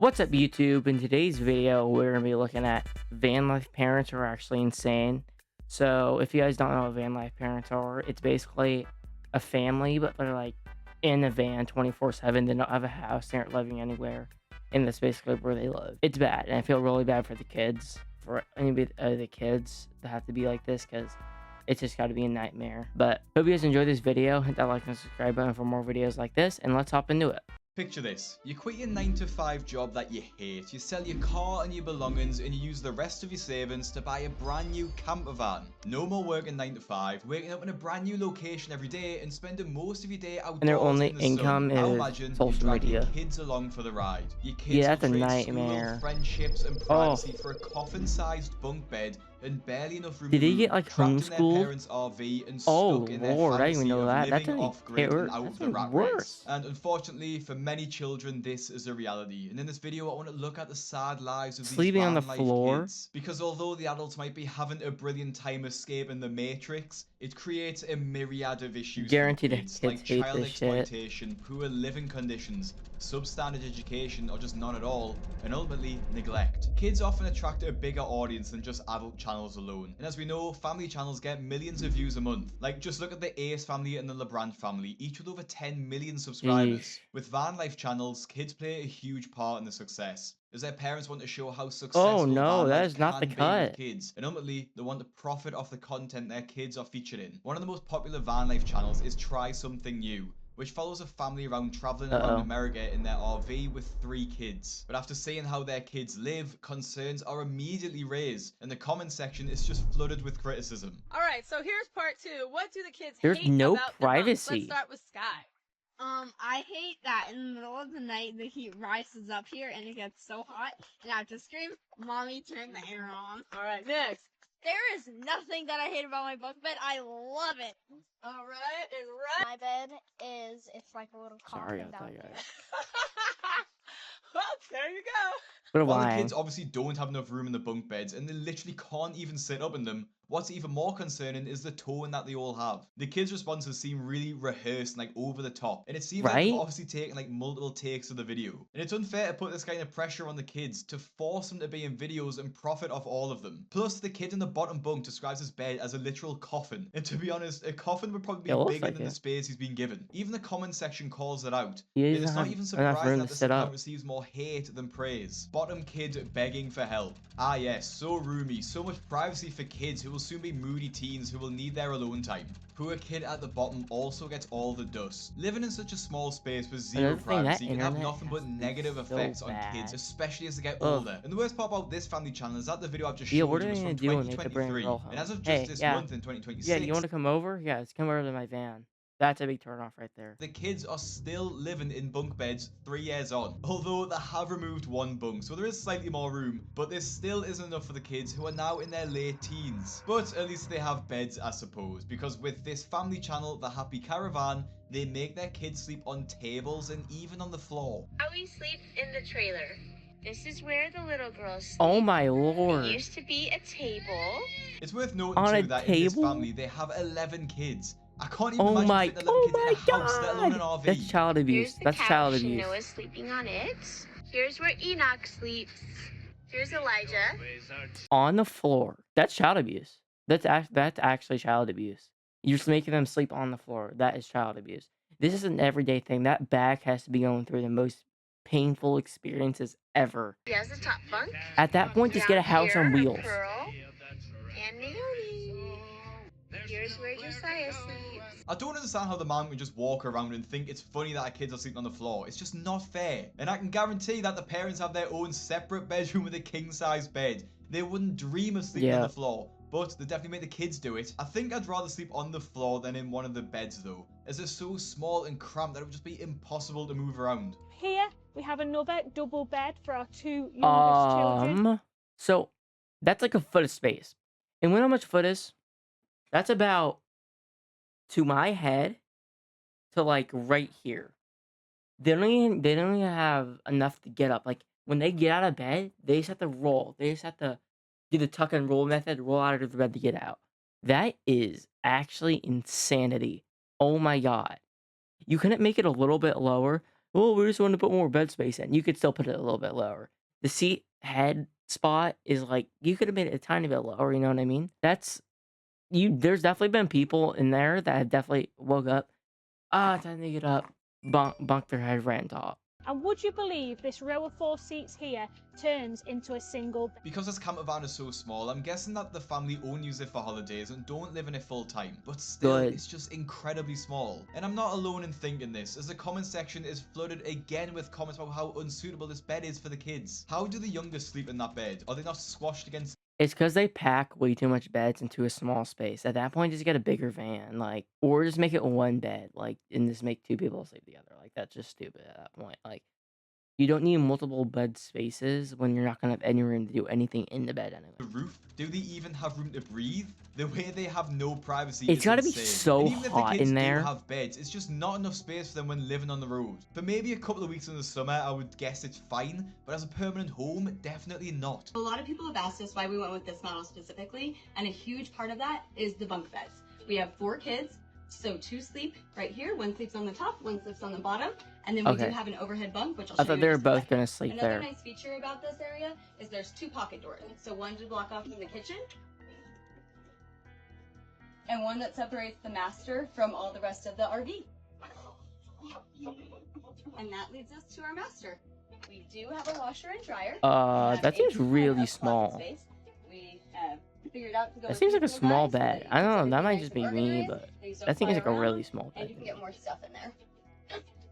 What's up, YouTube? In today's video, we're going to be looking at van life parents who are actually insane. So, if you guys don't know what van life parents are, it's basically a family, but they're like in a van 24/7. They don't have a house, they aren't living anywhere, and that's basically where they live. It's bad, and I feel really bad for the kids, for any of the kids that have to be like this, because it's just got to be a nightmare. But hope you guys enjoyed this video. Hit that like and subscribe button for more videos like this, and let's hop into it. Picture this, you quit your 9-to-5 job that you hate, you sell your car and your belongings and you use the rest of your savings to buy a brand new camper van. No more working 9-to-5, waking up in a brand new location every day and spending most of your day And their outdoors only in the income sun. Now is imagine you social drag your media. kids along for the ride. Your kids Yeah, that's a will trade nightmare. school, friendships and Oh, privacy for a coffin-sized bunk bed and barely enough room did to they move, get like trapped in their homeschooled? parents' RV and Oh stuck in their Lord, I didn't even fantasy know of that. That's living only off-grid and out that's of the even rat race. worse. And unfortunately, for many children, this is a reality. And in this video, I want to look at the sad lives of these Sleeping on the van life floor. kids. Because although the adults might be having a brilliant time escaping the matrix, it creates a myriad of issues for the Guaranteed the kids, kids like hate child this shit. exploitation, poor living conditions, substandard education, or just none at all, and ultimately neglect. Kids often attract a bigger audience than just adult channels alone. And as we know, family channels get millions of views a month. Like, just look at the Ace family and the LeBrand family, each with over 10 million subscribers. Jeez. With van life channels, kids play a huge part in the success, as their parents want to show how Oh successful no, van that life is not the can be with cut. kids, and ultimately they want to profit off the content their kids are featured in. One of the most popular van life channels is Try Something New, which follows a family around traveling around Uh-oh. America in their RV with 3 kids. But after seeing how their kids live, concerns are immediately raised, and the comment section is just flooded with criticism. Alright, so here's part 2. What do the kids There's hate no about the bunks? Let's privacy. start with Sky. I hate that in the middle of the night the heat rises up here and it gets so hot and I have to scream, "Mommy, turn the air on." Alright, next. There is nothing that I hate about my bunk bed. I love it. Alright, and right. My bed it's like a little Sorry coffin about down that, there. guys. Well, there you go. What a While the lying. kids obviously don't have enough room in the bunk beds and they literally can't even sit up in them, what's even more concerning is the tone that they all have. The kids' responses seem really rehearsed and like over the top, and it seems like they've Right? obviously taken like multiple takes of the video. And it's unfair to put this kind of pressure on the kids to force them to be in videos and profit off all of them. Plus, the kid in the bottom bunk describes his bed as a literal coffin, and to be honest, a coffin would probably It be looks bigger like than the it. space he's been given. Even the comment section calls it out. He And doesn't it's not have even enough surprising room that to this sit account up. receives more hate than praise. Bottom kid begging for help. Ah yes, so roomy, so much privacy for kids who will soon be moody teens who will need their alone time. Poor kid at the bottom also gets all the dust. Living in such a small space with zero Another thing, that privacy can have internet nothing has but to be negative so effects on kids, bad. especially as they get Ugh. older. And the worst part about this family channel is that the video I've just Yeah, showed what you are was they from gonna do when they have to bring a 2023, girl and home? as of just Hey, this yeah. month in Yeah, you 2026, want to come over? Yeah, let's come over to my van. That's a big turn off right there. the kids are still living in bunk beds 3 years on, although they have removed one bunk, so there is slightly more room, but there still isn't enough for the kids who are now in their late teens. But at least they have beds, I suppose, because with this family channel, The Happy Caravan, they make their kids sleep on tables and even on the floor. We sleep in the trailer. This is where the little girls sleep. Oh my There lord. used to be a table. It's worth noting On a too that in this table? family, they have 11 kids. I can't even Oh imagine my, fitting 11 oh kids in my a house, let alone an god! RV. That's child abuse. Here's the That's couch child and abuse. Noah's sleeping on it. Here's where Enoch sleeps. Here's Elijah. On the floor. That's child abuse. That's actually child abuse. You're just making them sleep on the floor. That is child abuse. This is an everyday thing. That back has to be going through the most painful experiences ever. He has a top bunk. At that point, just get a Down house here on are wheels. Pearl and Naomi. Here's where Josiah sleeps. I don't understand how the man can just walk around and think it's funny that our kids are sleeping on the floor. It's just not fair. And I can guarantee that the parents have their own separate bedroom with a king-size bed. They wouldn't dream of sleeping on the floor, but they definitely make the kids do it. I think I'd rather sleep on the floor than in one of the beds though, as they're so small and cramped that it would just be impossible to move around. Here we have another double bed for our 2 youngest children. So that's like a foot of space. And when how much foot is? That's about to my head to like right here. They don't even have enough to get up. Like when they get out of bed, they just have to roll. They just have to do the tuck and roll method, roll out of the bed to get out. That is actually insanity. Oh my god. You couldn't make it a little bit lower? "Oh, we just want to put more bed space in." You could still put it a little bit lower. The seat head spot is like you could have made it a tiny bit lower. You know what I mean? There's definitely been people in there that have definitely woke up. Time to get up. Bunk their head right on top. And would you believe this row of 4 seats here turns into a single bed? Because this camper van is so small, I'm guessing that the family only use it for holidays and don't live in it full time. But still, Good. it's just incredibly small. And I'm not alone in thinking this, as the comment section is flooded again with comments about how unsuitable this bed is for the kids. How do the youngest sleep in that bed? Are they not squashed against? It's because they pack way too much beds into a small space. At that point, just get a bigger van, like, or just make it one bed, like, and just make 2 people sleep together. Like, that's just stupid at that point. Like, you don't need multiple bed spaces when you're not gonna have any room to do anything in the bed anyway. The roof? Do they even have room to breathe? The way they have no privacy It's is gotta be insane. so and even if hot the kids in there. do have beds, it's just not enough space for them when living on the road. For maybe a couple of weeks in the summer, I would guess it's fine, but as a permanent home, definitely not. A lot of people have asked us why we went with this model specifically, and a huge part of that is the bunk beds. We have 4 kids, so 2 sleep right here, 1 sleeps on the top, 1 sleeps on the bottom, and then we do Okay. have an overhead bunk, which I'll I show thought you they in were just a both second. gonna sleep Another there. nice feature about this area is there's 2 pocket doors. So one to block off from the kitchen, and one that separates the master from all the rest of the RV. And that leads us to our master. We do have a washer and dryer. That seems really small. We figured out to go That with seems like a 2 small guys so bed. you I can don't know, sit that might nice just and be me, organized, but and you don't that seems fly like a really around, small and bed you can to get me. more stuff in there.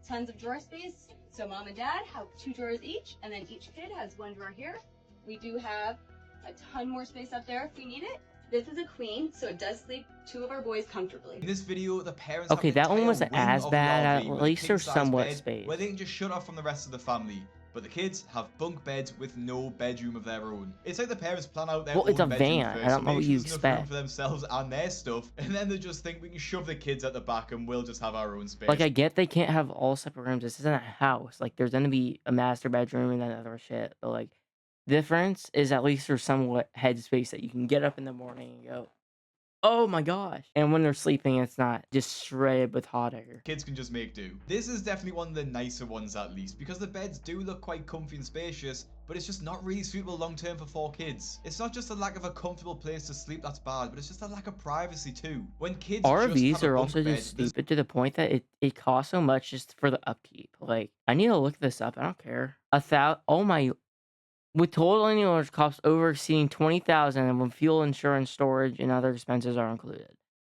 Tons of drawer space. So mom and dad have 2 drawers each, and then each kid has 1 drawer here. We do have a ton more space up there if we need it. This is a queen, so it does sleep 2 of our boys comfortably. In this video, the parents Okay, have an that one entire wasn't wing as of bad. the At RV with a least there's king-size somewhat bed space. where they can just shut off from the rest of the family. But the kids have bunk beds with no bedroom of their own. It's like the parents plan out their Well, own it's a bedroom van. first, I don't so know make what sure you there's enough room expect. for themselves and their stuff, and then they just think we can shove the kids at the back and we'll just have our own space. Like, I get they can't have all separate rooms. This isn't a house. Like, there's gonna be a master bedroom and then other shit. But, like, difference is at least there's somewhat headspace that you can get up in the morning and go, oh my gosh. And when they're sleeping, it's not just shredded with hot air. Kids can just make do. This is definitely one of the nicer ones at least, because the beds do look quite comfy and spacious, but it's just not really suitable long term for 4 kids. It's not just a lack of a comfortable place to sleep that's bad, but it's just a lack of privacy too. When kids RVs just have are a bunk also bed, just there's stupid to the point that it costs so much just for the upkeep. Like, I need to look this up. I don't care. Oh my. With total annual costs over exceeding 20,000 and when fuel, insurance, storage, and other expenses are included.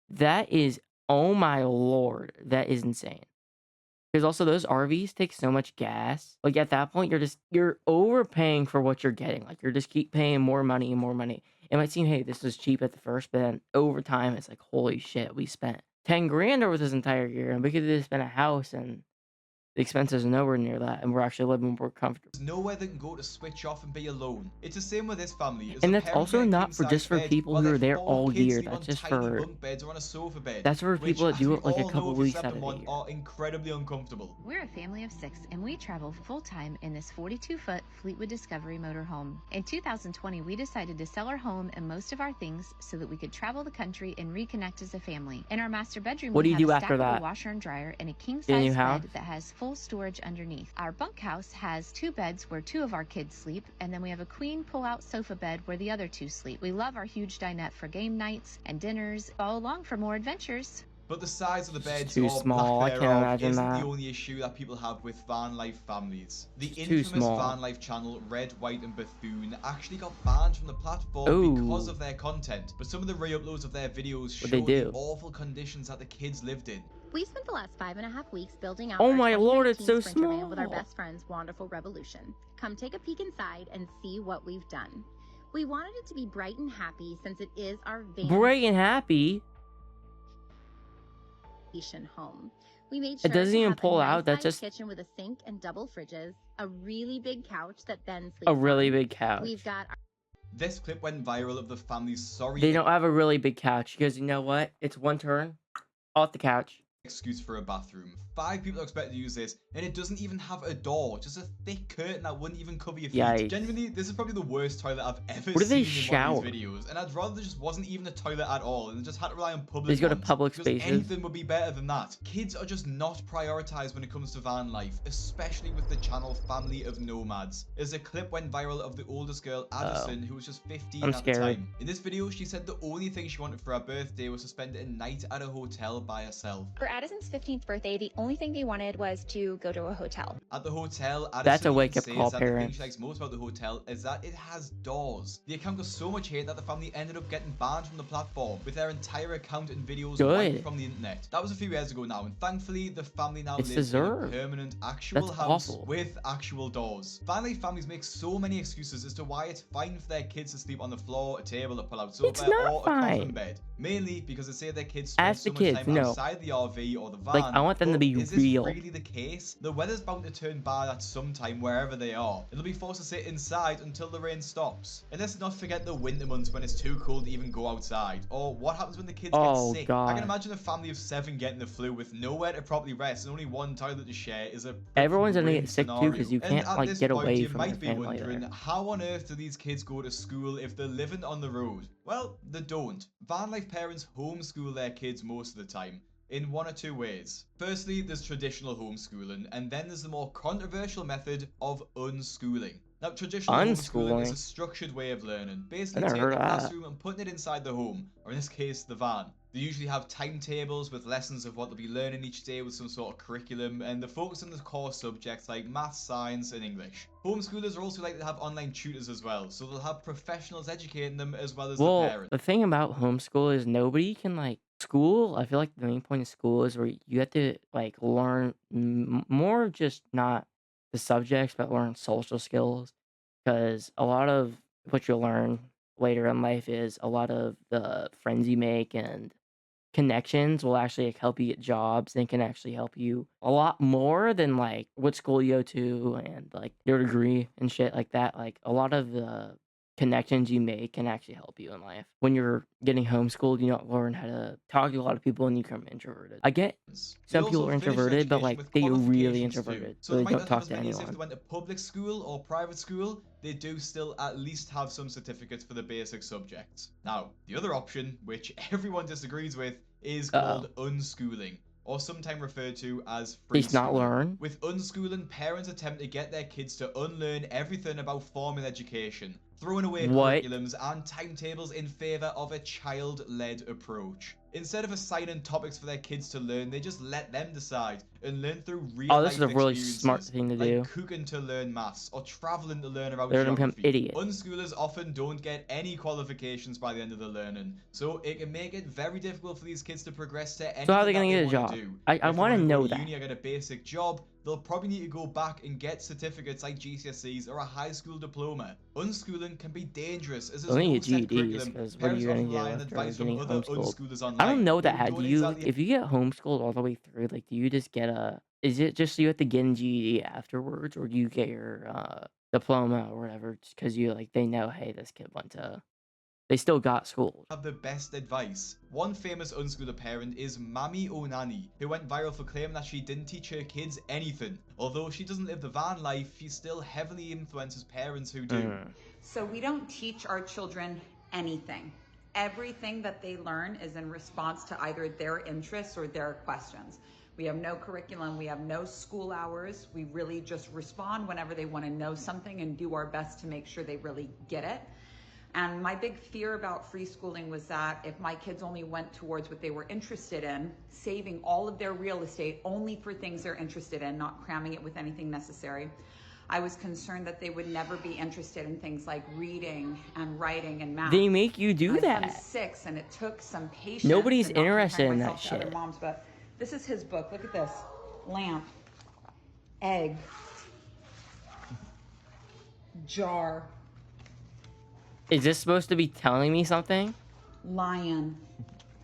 That is, oh my lord, that is insane. Because also those RVs take so much gas. Like at that point, you're overpaying for what you're getting. Like you're just keep paying more money and more money. It might seem, hey, this was cheap at the first, but then over time, it's like, holy shit, we spent 10 grand over this entire year, and we could have just been a house and the expenses are nowhere near that, and we're actually living more comfortable. nowhere they can go to switch off and be alone. It's the same with this family. As And the that's parents also get a not for king-size just for bed, people while who their are there 4 all kids year. sleep That's on just tiny for bunk beds or on a sofa bed. that's for Which, people that as do we it like a all know couple if you weeks slept out in of the one, year. are incredibly uncomfortable. We're a family of 6, and we travel full-time in this 42-foot Fleetwood Discovery motorhome. In 2020, we decided to sell our home and most of our things so that we could travel the country and reconnect as a family. In our master bedroom, What do we you have do a after stackable that? washer and dryer and a Get a new king-size house? bed that has full storage underneath. Our bunkhouse has 2 beds where 2 of our kids sleep, and then we have a queen pull-out sofa bed where the other 2 sleep. We love our huge dinette for game nights and dinners. Follow along for more adventures. But the size of the It's beds too or small. I lack can't thereof imagine isn't that. the only issue that people have with van life families. The It's too infamous small. van life channel Red, White and Bethune actually got banned from the platform because Ooh. of their content. But some of the re-uploads of their videos What'd show they the do? awful conditions that the kids lived in. We spent the last 5.5 weeks building out Oh our my lord, it's 2019 so Sprinter van with our small. best friend's Wonderful Revolution. Come take a peek inside and see what we've done. We wanted it to be bright and happy since it is our Bright and happy. vacation home. We made It sure doesn't to even have pull a out. That's nice-sized just kitchen with a sink and double fridges, a really big couch that Ben sleeps a really on. big couch. We've got This clip went viral of the family's sorry They don't have a really big couch because you know what? It's one turn off the couch. excuse for a bathroom. 5 people are expected to use this, and it doesn't even have a door, just a thick curtain that wouldn't even cover your feet. Yikes. Genuinely, this is probably the worst toilet I've ever Where do they seen in one shower? of these videos, and I'd rather there just wasn't even a toilet at all, and just had to rely on public They just go to ones, public because spaces. anything would be better than that. Kids are just not prioritized when it comes to van life, especially with the channel Family of Nomads. There's a clip went viral of the oldest girl, Addison, who was just 15 I'm at scared. the time. In this video, she said the only thing she wanted for her birthday was to spend a night at a hotel by herself. For Addison's 15th birthday, the only thing they wanted was to go to a hotel. At the hotel, Addison That's a even wake-up says call, that the thing parents. she likes most about the hotel is that it has doors. The account got so much hate that the family ended up getting banned from the platform, with their entire account and videos wiped from the internet. That was a few years ago now, and thankfully the family now lives deserved. in a permanent, actual That's house awful. with actual doors. Finally, families make so many excuses as to why it's fine for their kids to sleep on the floor, a table, a pull-out sofa, It's not or a fine. coffin bed. Mainly because they say their kids spend Ask so the much kids, time no. outside the RV or the van. Like, I want them to but be is real. this really the case? The weather's bound to turn bad at some time wherever they are, and they'll be forced to sit inside until the rain stops. And let's not forget the winter months when it's too cold to even go outside, or what happens when the kids get sick. I can imagine a family of 7 getting the flu with nowhere to properly rest and only one toilet to share is a Everyone's gonna grim get sick too, scenario. because you And can't at like this get point, away you from might your be family wondering, there. how on earth do these kids go to school if they're living on the road? Well, they don't. Van life parents homeschool their kids most of the time, in one or two ways. Firstly, there's traditional homeschooling, and then there's the more controversial method of unschooling. Now, traditional homeschooling is a structured way of learning, basically taking the classroom and putting it inside the home, or in this case, the van. They usually have timetables with lessons of what they'll be learning each day with some sort of curriculum, and they focus on the core subjects like maths, science, and English. Homeschoolers are also likely to have online tutors as well, so they'll have professionals educating them as well as the parents. The thing about homeschool is nobody can like school. I feel like the main point of school is where you have to like learn more of just not the subjects, but learn social skills. Because a lot of what you'll learn later in life is a lot of the friends you make and connections will actually like, help you get jobs and can actually help you a lot more than like what school you go to and like your degree and shit like that. Like a lot of the connections you make can actually help you in life. When you're getting homeschooled, you don't learn how to talk to a lot of people and you become introverted. I get some people are introverted, but like they're really introverted, so they don't talk to anyone. If they went to public school or private school, they do still at least have some certificates for the basic subjects. Now, the other option, which everyone disagrees with, is called unschooling, or sometimes referred to as free not schooling. learn. With unschooling, parents attempt to get their kids to unlearn everything about formal education, throwing away curriculums and timetables in favor of a child-led approach. Instead of assigning topics for their kids to learn, they just let them decide and learn through real-life this is a really smart thing to do. like cooking to learn maths or traveling to learn about They're gonna geography. become idiots. Unschoolers often don't get any qualifications by the end of the learning, so it can make it very difficult for these kids to progress to anything So how are they that gonna they get a want job? to do. I If they want to wanna go know to that. uni or get a basic job, they'll probably need to go back and get certificates like GCSEs or a high school diploma. Unschooling can be dangerous as there's Only no a set GEDs, curriculum. because what are Parents you gonna often do rely on after advice from getting other homeschooled? unschoolers online. I don't know that. who How don't do you, exactly if you get homeschooled all the way through, like, do you just get a? Is it just you have to get a GED afterwards, or do you get your diploma or whatever? Just because you like they know, hey, this kid went to. They still got schooled. Have the best advice. One famous unschooler parent is Mammy Onani, who went viral for claiming that she didn't teach her kids anything. Although she doesn't live the van life, she still heavily influences parents who do. So we don't teach our children anything. Everything that they learn is in response to either their interests or their questions. We have no curriculum, we have no school hours. We really just respond whenever they want to know something and do our best to make sure they really get it. And my big fear about free schooling was that if my kids only went towards what they were interested in, saving all of their real estate only for things they're interested in, not cramming it with anything necessary, I was concerned that they would never be interested in things like reading and writing and math. They make you do that. My son's 6, and it took some patience. Nobody's and not interested in comparing that myself to other shit. moms, but this is his book. Look at this: lamp, egg, jar, Is this supposed to be telling me something? lion.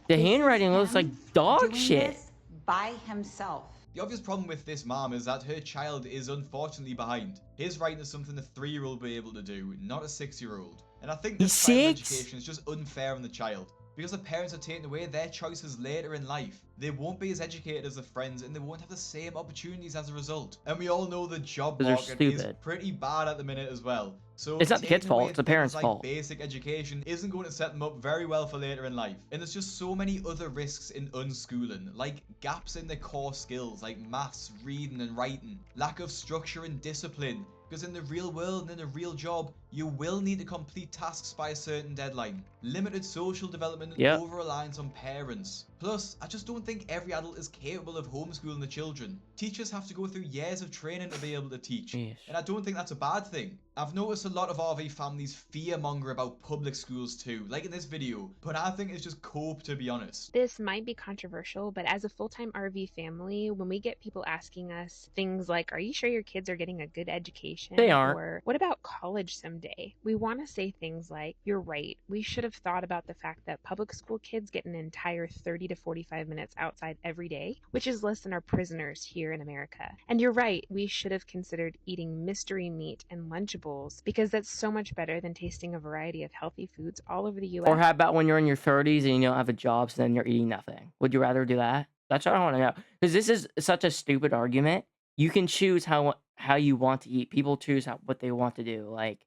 The handwriting looks like dog Doing shit. this by himself. The obvious problem with this mom is that her child is unfortunately behind. His writing is something a 3-year-old will be able to do, not a 6-year-old. And I think this He's kind of 6? education is just unfair on the child. because the parents are taking away their choices later in life. They won't be as educated as their friends, and they won't have the same opportunities as a result. And we all know the job 'Cause they're market is stupid. pretty bad at the minute as well. So It's not the kid's taking away fault, it's the things parents' like fault. basic education isn't going to set them up very well for later in life. And there's just so many other risks in unschooling, like gaps in their core skills like maths, reading and writing, lack of structure and discipline, because in the real world and in a real job, you will need to complete tasks by a certain deadline, limited social development and over-reliance on parents. Plus, I just don't think every adult is capable of homeschooling the children. Teachers have to go through years of training to be able to teach, and I don't think that's a bad thing. I've noticed a lot of RV families fear-monger about public schools too, like in this video, but I think it's just cope, to be honest. This might be controversial, but as a full-time RV family, when we get people asking us things like, are you sure your kids are getting a good education? They aren't. Or what about college someday? We want to say things like, you're right, we should have thought about the fact that public school kids get an entire 30 to 45 minutes outside every day, which is less than our prisoners here in America. And you're right, we should have considered eating mystery meat and Lunchables, because that's so much better than tasting a variety of healthy foods all over the U.S. Or how about when you're in your 30s and you don't have a job, so then you're eating nothing? Would you rather do that? That's what I want to know. Because this is such a stupid argument. You can choose how you want to eat. People choose what they want to do. Like,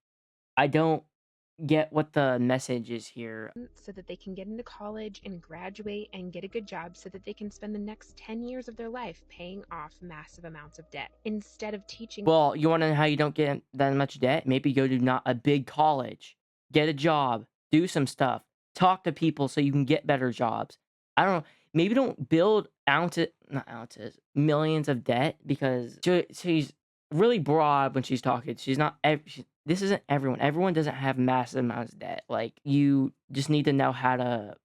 I don't get what the message is here. So that they can get into college and graduate and get a good job so that they can spend the next 10 years of their life paying off massive amounts of debt instead of teaching. Well, you want to know how you don't get that much debt? Maybe go to not a big college, get a job, do some stuff, talk to people so you can get better jobs. I don't know. Maybe don't build millions of debt, because she's really broad when she's talking. She's not. This isn't everyone. Everyone doesn't have massive amounts of debt. Like, you just need to know how to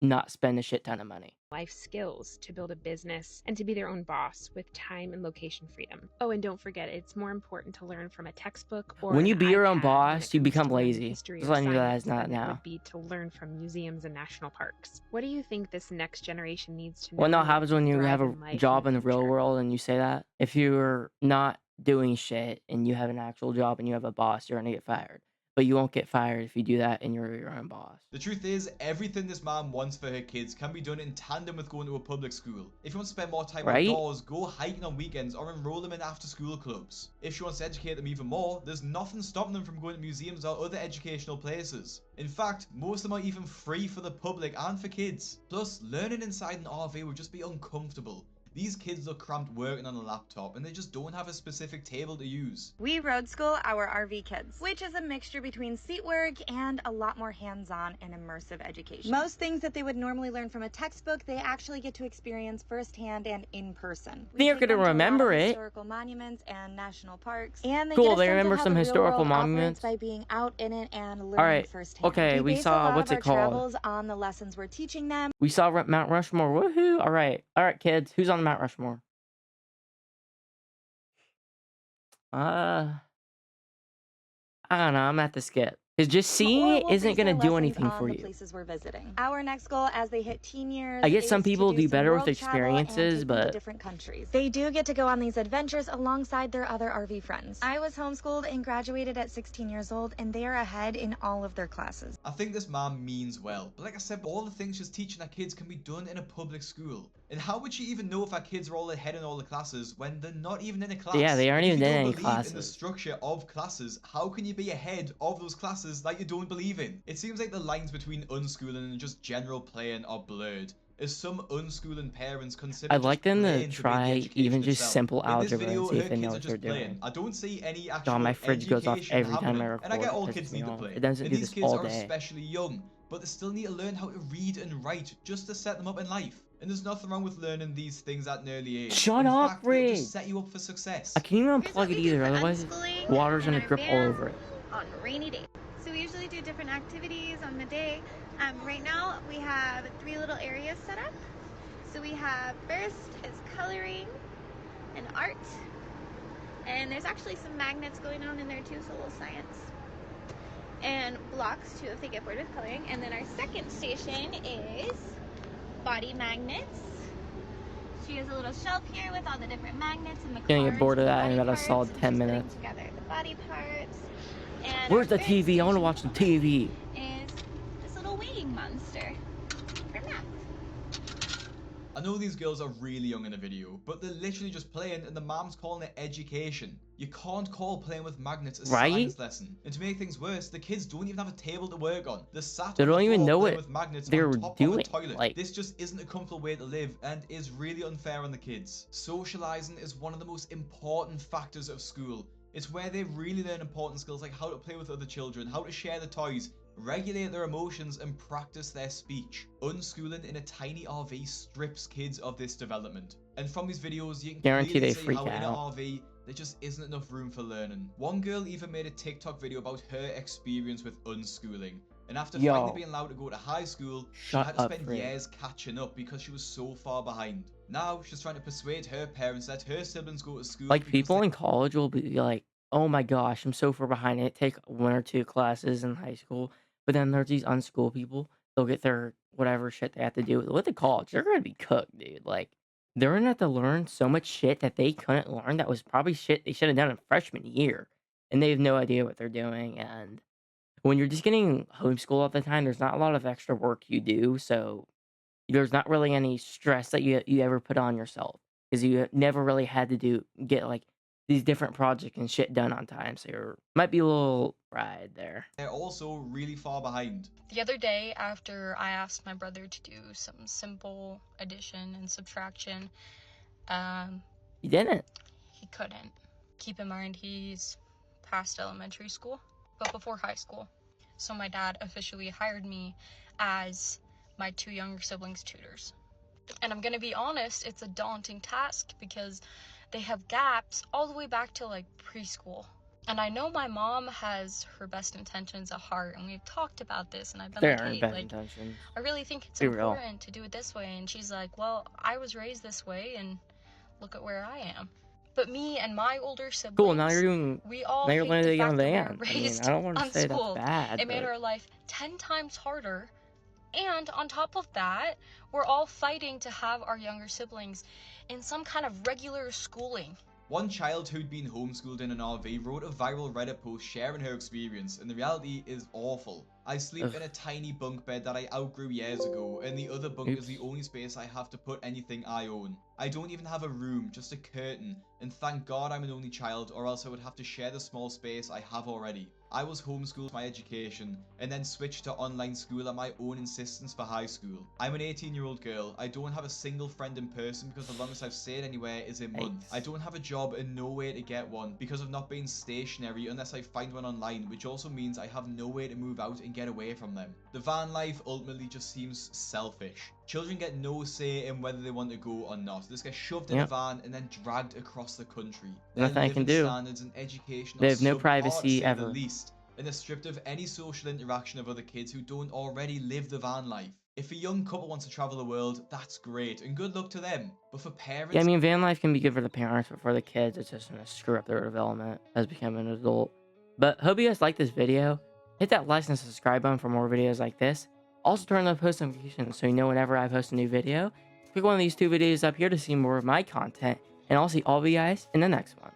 not spend a shit ton of money. Life skills to build a business and to be their own boss with time and location freedom. Oh, and don't forget, it's more important to learn from a textbook or when you an be your own iPad when boss, it you comes become to learning lazy. history Just or letting you science guys know than it now. would be to learn from museums and national parks. What do you think this next generation needs to know? What in order happens to when you have thrive a in life job in the the real future? world and you say that? If you're not doing shit and you have an actual job and you have a boss, you're gonna get fired. But you won't get fired if you do that and you're your own boss. The truth is, everything this mom wants for her kids can be done in tandem with going to a public school. If you want to spend more time Right? outdoors, go hiking on weekends or enroll them in after-school clubs. If she wants to educate them even more, there's nothing stopping them from going to museums or other educational places. In fact, most of them are even free for the public and for kids. Plus, learning inside an RV would just be uncomfortable. These kids look cramped working on a laptop and they just don't have a specific table to use. We road school our RV kids, which is a mixture between seat work and a lot more hands-on and immersive education. Most things that they would normally learn from a textbook, they actually get to experience firsthand and in person. They're gonna remember it. Historical monuments and national parks, and they Cool, get a they sense of remember how some the real historical world operates monuments. by being out in it and learning Alright, firsthand. okay, we base a saw, lot what's of it our called? travels on the lessons we're teaching them. We saw Mount Rushmore. Woohoo! Alright, kids. Who's on Mount Rushmore? I don't know. I'm at the skip. Because just seeing Or it we'll isn't base going our to do lessons anything on for the you. places we're visiting. Our next goal as they hit teen years I get is some to people do some better with world travel and experiences, take them to but different countries. They do get to go on these adventures alongside their other RV friends. I was homeschooled and graduated at 16 years old, and they are ahead in all of their classes. I think this mom means well, but like I said, all the things she's teaching her kids can be done in a public school. And how would she even know if her kids are all ahead in all the classes when they're not even in a class? yeah, they aren't If even you in don't any believe in the classes. structure of classes, how can you be ahead of those classes that you don't believe in? It seems like the lines between unschooling and just general playing are blurred, as some unschooling parents consider I'd like them to playing to be the try education even just itself. simple In this algebra video, and see her if they know kids are what they're just playing. doing. I don't see any actual God, my fridge goes off education every time I happening. record. And I get all It kids pisses need me to off. play. It doesn't And do these this kids all are day. especially young, but they still need to learn how to read and write just to set them up in life. And there's nothing wrong with learning these things at an early age. Shut in up, fact, it'll Fridge! just set you up for success. I can't even unplug it either, otherwise water's going to drip all over it. On rainy days. So we usually do different activities on the day. Right now we have 3 little areas set up. So we have first is coloring and art. And there's actually some magnets going on in there too, so a little science. And blocks too if they get bored with coloring. And then our second station is body magnets. She has a little shelf here with all the different magnets and the Gonna get bored of that in body about a parts, solid and 10 she's putting minutes. together the body parts. And Where's our the third TV? I want to watch the TV. is this little weighing monster. know these girls are really young in the video, but they're literally just playing and the mom's calling it education. You can't call playing with magnets a Right? science lesson. And to make things worse, the kids don't even have a table to work on. They're sat They on the don't even floor know playing what with magnets they're on top doing. of a toilet. Like, this just isn't a comfortable way to live and is really unfair on the kids. Socializing is one of the most important factors of school. It's where they really learn important skills like how to play with other children, how to share the toys, regulate their emotions, and practice their speech. Unschooling in a tiny RV strips kids of this development. And from these videos, you can guarantee clearly they see freak how in an out. RV, there just isn't enough room for learning. One girl even made a TikTok video about her experience with unschooling. And after finally Yo, being allowed to go to high school, she shut had to up, spend Frig. years catching up because she was so far behind. Now, she's trying to persuade her parents that her siblings go to school Like, because people in college will be like, oh my gosh, I'm so far behind. I take 1 or 2 classes in high school. But then there's these unschooled people. They'll get their whatever shit they have to do with the college. They're going to be cooked, dude. Like, they're going to have to learn so much shit that they couldn't learn that was probably shit they should have done in freshman year. And they have no idea what they're doing. And when you're just getting homeschooled all the time, there's not a lot of extra work you do. So there's not really any stress that you ever put on yourself because you never really had to get like these different projects and shit done on time. So you might be a little ride there. they're also really far behind. The other day, after I asked my brother to do some simple addition and subtraction, You didn't. he couldn't. Keep in mind, he's past elementary school, but before high school. So my dad officially hired me as my 2 younger siblings' tutors. And I'm gonna be honest, it's a daunting task because they have gaps all the way back to like preschool. And I know my mom has her best intentions at heart, and we've talked about this, and I've been There like, aren't hey, bad like, intentions. I really think it's Be real. important to do it this way. And she's like, well, I was raised this way, and look at where I am. But me and my older siblings, Cool. Now you're we all now you're hate the landing on fact the that we van. were I mean, raised I don't want to say that's unschooled. bad, It made but our life 10 times harder. And on top of that, we're all fighting to have our younger siblings in some kind of regular schooling. One child who'd been homeschooled in an RV wrote a viral Reddit post sharing her experience, and the reality is awful. I sleep in a tiny bunk bed that I outgrew years ago, and the other bunk is the only space I have to put anything I own. I don't even have a room, just a curtain, and thank God I'm an only child, or else I would have to share the small space I have already. I was homeschooled for my education, and then switched to online school at my own insistence for high school. I'm an 18-year-old girl. I don't have a single friend in person because the longest I've stayed anywhere is a month. I don't have a job and no way to get one because of not being stationary unless I find one online, which also means I have no way to move out and get away from them. The van life ultimately just seems selfish. Children get no say in whether they want to go or not. They just get shoved in a van and then dragged across the country. Their nothing I can living do. standards and education They are have no subpar, to privacy say ever. the least, and they're stripped of any social interaction of other kids who don't already live the van life. If a young couple wants to travel the world, that's great, and good luck to them. But for parents... Yeah, I mean, van life can be good for the parents, but for the kids, it's just going to screw up their development as becoming an adult. But hope you guys like this video. Hit that like and subscribe button for more videos like this. Also turn on post notifications so you know whenever I post a new video. Click one of these 2 videos up here to see more of my content, and I'll see all of you guys in the next one.